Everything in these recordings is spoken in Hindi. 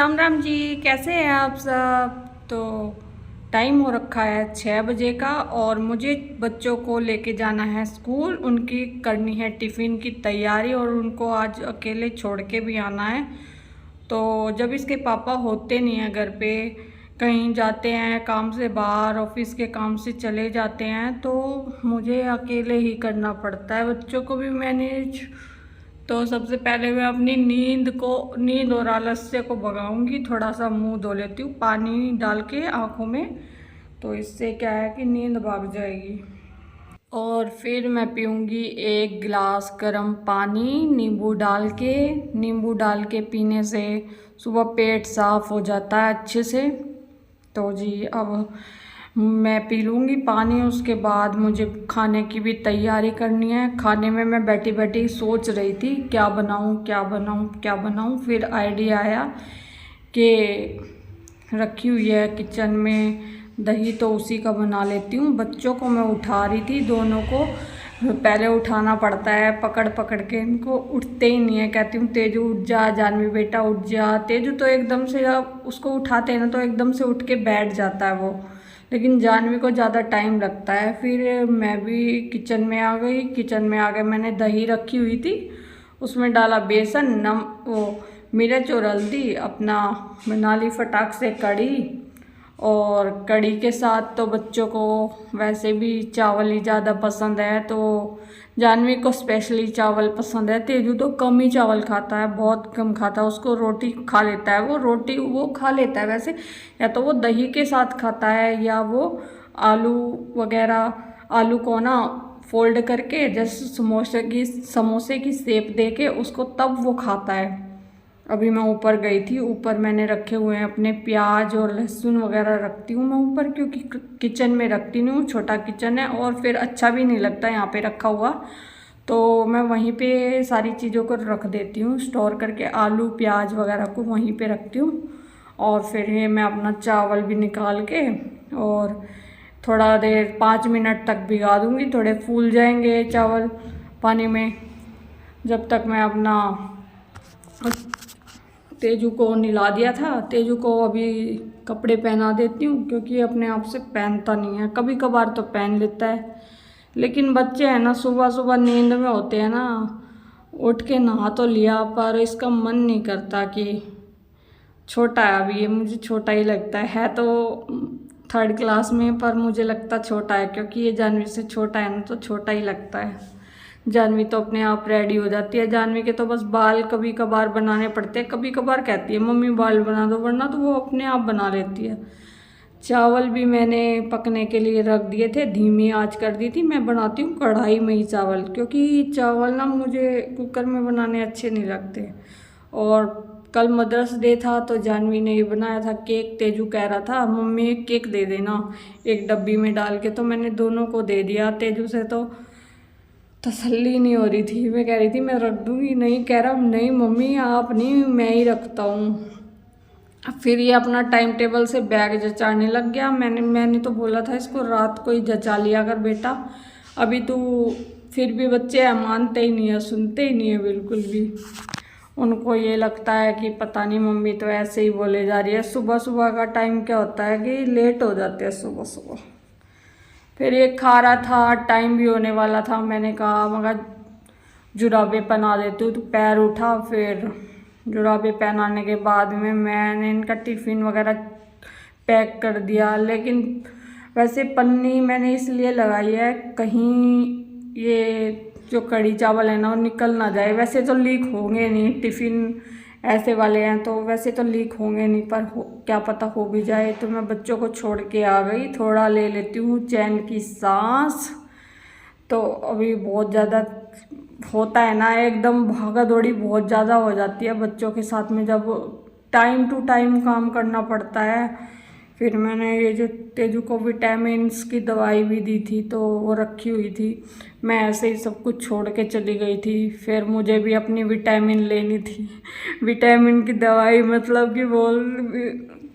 राम राम जी। कैसे हैं आप सब। तो टाइम हो रखा है 6 बजे का और मुझे बच्चों को लेके जाना है स्कूल। उनकी करनी है टिफ़िन की तैयारी और उनको आज अकेले छोड़ के भी आना है। तो जब इसके पापा होते नहीं हैं घर पे, कहीं जाते हैं काम से बाहर, ऑफिस के काम से चले जाते हैं, तो मुझे अकेले ही करना पड़ता है, बच्चों को भी मैनेज। तो सबसे पहले मैं अपनी नींद और आलस्य को भगाऊंगी। थोड़ा सा मुंह धो लेती हूँ पानी डाल के आँखों में, तो इससे क्या है कि नींद भाग जाएगी। और फिर मैं पीऊँगी 1 गिलास गर्म पानी नींबू डाल के पीने से सुबह पेट साफ़ हो जाता है अच्छे से। तो जी अब मैं पी लूँगी पानी। उसके बाद मुझे खाने की भी तैयारी करनी है। खाने में मैं बैठी बैठी सोच रही थी क्या बनाऊँ क्या बनाऊँ क्या बनाऊँ। फिर आइडिया आया कि रखी हुई है किचन में दही, तो उसी का बना लेती हूँ। बच्चों को मैं उठा रही थी, दोनों को पहले उठाना पड़ता है पकड़ पकड़ के। इनको उठते ही नहीं है। कहती हूँ तेजू उठ जा, जानवी बेटा उठ जा। तेजू तो एकदम से, जब उसको उठाते हैं ना तो एकदम से उठ के बैठ जाता है वो, लेकिन जानवी को ज़्यादा टाइम लगता है। फिर मैं भी किचन में आ गई। किचन में आ गए, मैंने दही रखी हुई थी, उसमें डाला बेसन, मिर्च और हल्दी, अपना बना ली फटाक से कढ़ी। और कढ़ी के साथ तो बच्चों को वैसे भी चावल ही ज़्यादा पसंद है, तो जानवी को स्पेशली चावल पसंद है। तेजू तो कम ही चावल खाता है, बहुत कम खाता है। उसको रोटी खा लेता है, वो रोटी वो खा लेता है वैसे, या तो वो दही के साथ खाता है या वो आलू वगैरह, आलू को ना फोल्ड करके जैसे समोसे की शेप दे के उसको, तब वो खाता है। अभी मैं ऊपर गई थी, ऊपर मैंने रखे हुए हैं अपने प्याज और लहसुन वगैरह रखती हूँ मैं ऊपर, क्योंकि किचन में रखती नहीं हूँ, छोटा किचन है और फिर अच्छा भी नहीं लगता यहाँ पे रखा हुआ। तो मैं वहीं पे सारी चीज़ों को रख देती हूँ स्टोर करके, आलू प्याज वगैरह को वहीं पे रखती हूँ। और फिर ये मैं अपना चावल भी निकाल के और थोड़ा देर 5 मिनट तक भिगा दूँगी, थोड़े फूल जाएंगे चावल पानी में। जब तक मैं अपना तेजू को नहला दिया था, तेजू को अभी कपड़े पहना देती हूँ, क्योंकि अपने आप से पहनता नहीं है। कभी कभार तो पहन लेता है, लेकिन बच्चे हैं ना, सुबह सुबह नींद में होते हैं ना, उठ के नहा तो लिया पर इसका मन नहीं करता। कि छोटा है अभी ये, मुझे छोटा ही लगता है तो 3rd क्लास में, पर मुझे लगता छोटा है, क्योंकि ये जानवी से छोटा है ना, तो छोटा ही लगता है। जानवी तो अपने आप रेडी हो जाती है। जानवी के तो बस बाल कभी कभार बनाने पड़ते हैं, कभी कभार कहती है मम्मी बाल बना दो, वरना तो वो अपने आप बना लेती है। चावल भी मैंने पकने के लिए रख दिए थे, धीमी आंच कर दी थी। मैं बनाती हूँ कढ़ाई में ही चावल, क्योंकि चावल ना मुझे कुकर में बनाने अच्छे नहीं लगते। और कल मदर्स डे था तो जानवी ने ये बनाया था केक। तेजू कह रहा था मम्मी एक केक दे देना एक डब्बी में डाल के, तो मैंने दोनों को दे दिया। तेजू से तो तसल्ली नहीं हो रही थी, मैं कह रही थी मैं रख दूँगी, नहीं कह रहा नहीं मम्मी आप नहीं, मैं ही रखता हूँ। फिर ये अपना टाइम टेबल से बैग जचाने लग गया। मैंने तो बोला था इसको रात को ही जचा लिया कर बेटा, अभी तो फिर भी बच्चे हैं मानते ही नहीं है, सुनते ही नहीं है बिल्कुल भी। उनको ये लगता है कि पता नहीं मम्मी तो ऐसे ही बोले जा रही है। सुबह सुबह का टाइम क्या होता है कि लेट हो जाते हैं सुबह सुबह। फिर ये खा रहा था, टाइम भी होने वाला था, मैंने कहा मगर जुराबे पहना देती हूँ, तो पैर उठा। फिर जुराबे पहनाने के बाद में मैंने इनका टिफ़िन वगैरह पैक कर दिया। लेकिन वैसे पन्नी मैंने इसलिए लगाई है कहीं ये जो कढ़ी चावल है ना वो निकल ना जाए। वैसे तो लीक होंगे नहीं, टिफ़िन ऐसे वाले हैं तो वैसे तो लीक होंगे नहीं, पर क्या पता हो भी जाए। तो मैं बच्चों को छोड़ के आ गई, थोड़ा ले लेती हूँ चैन की सांस। तो अभी बहुत ज़्यादा होता है ना, एकदम भागा दौड़ी बहुत ज़्यादा हो जाती है बच्चों के साथ में, जब टाइम टू टाइम काम करना पड़ता है। फिर मैंने ये जो तेजू को विटामिन्स की दवाई भी दी थी तो वो रखी हुई थी। मैं ऐसे ही सब कुछ छोड़ के चली गई थी। फिर मुझे भी अपनी विटामिन लेनी थी, विटामिन की दवाई, मतलब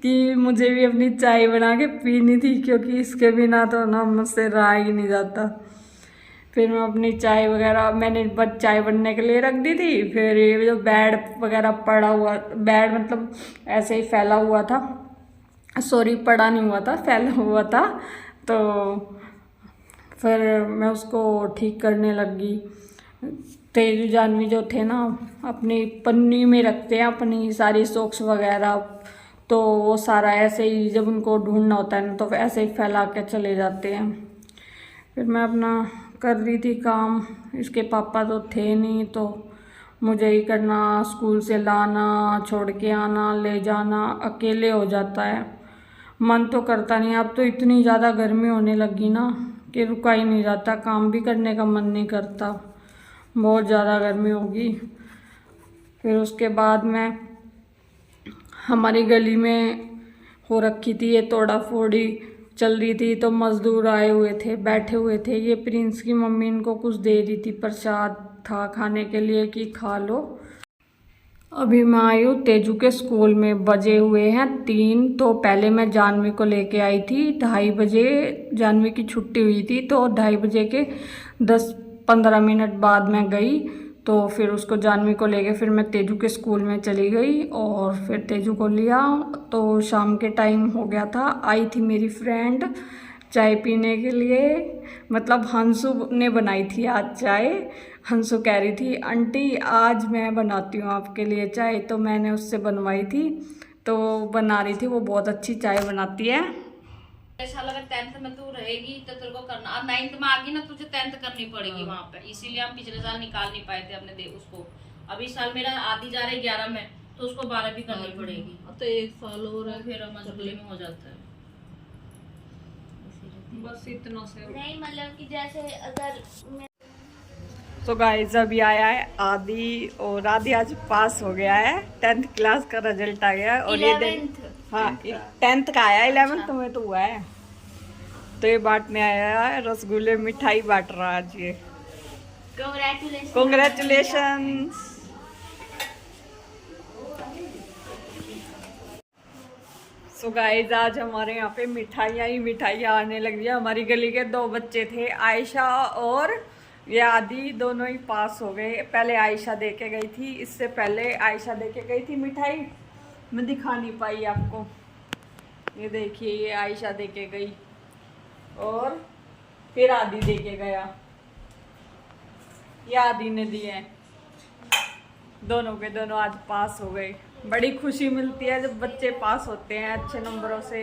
कि मुझे भी अपनी चाय बना के पीनी थी, क्योंकि इसके बिना तो ना मुझसे रहा ही नहीं जाता। फिर मैं अपनी चाय वगैरह मैंने चाय बनने के लिए रख दी थी। फिर ये जो बेड वगैरह पड़ा हुआ, बेड मतलब ऐसे ही फैला हुआ था, सॉरी पड़ा नहीं हुआ था, फैला हुआ था, तो फिर मैं उसको ठीक करने लगी। तेजू जानवी जो थे ना, अपनी पन्नी में रखते हैं अपनी सारी सॉक्स वगैरह, तो वो सारा ऐसे ही जब उनको ढूंढना होता है ना तो ऐसे ही फैला के चले जाते हैं। फिर मैं अपना कर रही थी काम, इसके पापा तो थे नहीं तो मुझे ही करना, स्कूल से लाना, छोड़ के आना, ले जाना, अकेले हो जाता है, मन तो करता नहीं। अब तो इतनी ज़्यादा गर्मी होने लगी ना कि रुका ही नहीं जाता, काम भी करने का मन नहीं करता, बहुत ज़्यादा गर्मी होगी। फिर उसके बाद मैं हमारी गली में हो रखी थी ये तोड़ा फोड़ी चल रही थी, तो मज़दूर आए हुए थे, बैठे हुए थे। ये प्रिंस की मम्मी इनको कुछ दे रही थी, प्रसाद था खाने के लिए कि खा लो। अभी मैं आई हूँ तेजू के स्कूल में, बजे हुए हैं 3। तो पहले मैं जानवी को लेके आई थी 2:30 बजे, जानवी की छुट्टी हुई थी, तो 2:30 बजे के 10-15 मिनट बाद मैं गई। तो फिर उसको जानवी को लेके फिर मैं तेजू के स्कूल में चली गई और फिर तेजू को लिया। तो शाम के टाइम हो गया था, आई थी मेरी फ्रेंड चाय पीने के लिए, मतलब हंसू ने बनाई थी आज चाय। हंसू कह रही थी आंटी आज मैं बनाती हूँ आपके लिए चाय, तो मैंने उससे बनवाई थी, तो बना रही थी, वो बहुत अच्छी चाय बनाती है। साल अगर 10th में तू रहेगी तो तेरे को करना, अब 9th में आ गई ना तुझे 10th करनी पड़ेगी वहाँ पे, इसीलिए हम पिछले साल निकाल नहीं पाए थे अपने उसको। अब इस साल मेरा आधी जा रही 11 में, तो उसको 12 भी करनी पड़ेगी। अब तो 1 साल हो रहा है, फिर मजबूरी में हो जाता है। बस इतना से नहीं मतलब कि जैसे अगर तो गाइस अभी आया है आदि, और आदि आज पास हो गया है, 10th क्लास का रिजल्ट आ गया है। और ये 10th का आया, 11th में तो हुआ है। तो ये बांटने आया है रसगुल्ले, मिठाई बांट रहा है आज ये। कॉन्ग्रेचुलेशंस। सो गाइस आज हमारे यहाँ पे मिठाइयाँ ही मिठाइयाँ आने लगी है। हमारी गली के 2 बच्चे थे, आयशा और ये आदि, दोनों ही पास हो गए। पहले आयशा दे के गई थी, इससे पहले आयशा दे के गई थी मिठाई, मैं दिखा नहीं पाई आपको। ये देखिए ये आयशा दे के गई और फिर आदि दे के गया, ये आदि ने दिए। दोनों के दोनों आज पास हो गए। बड़ी खुशी मिलती है जब बच्चे पास होते हैं अच्छे नंबरों से।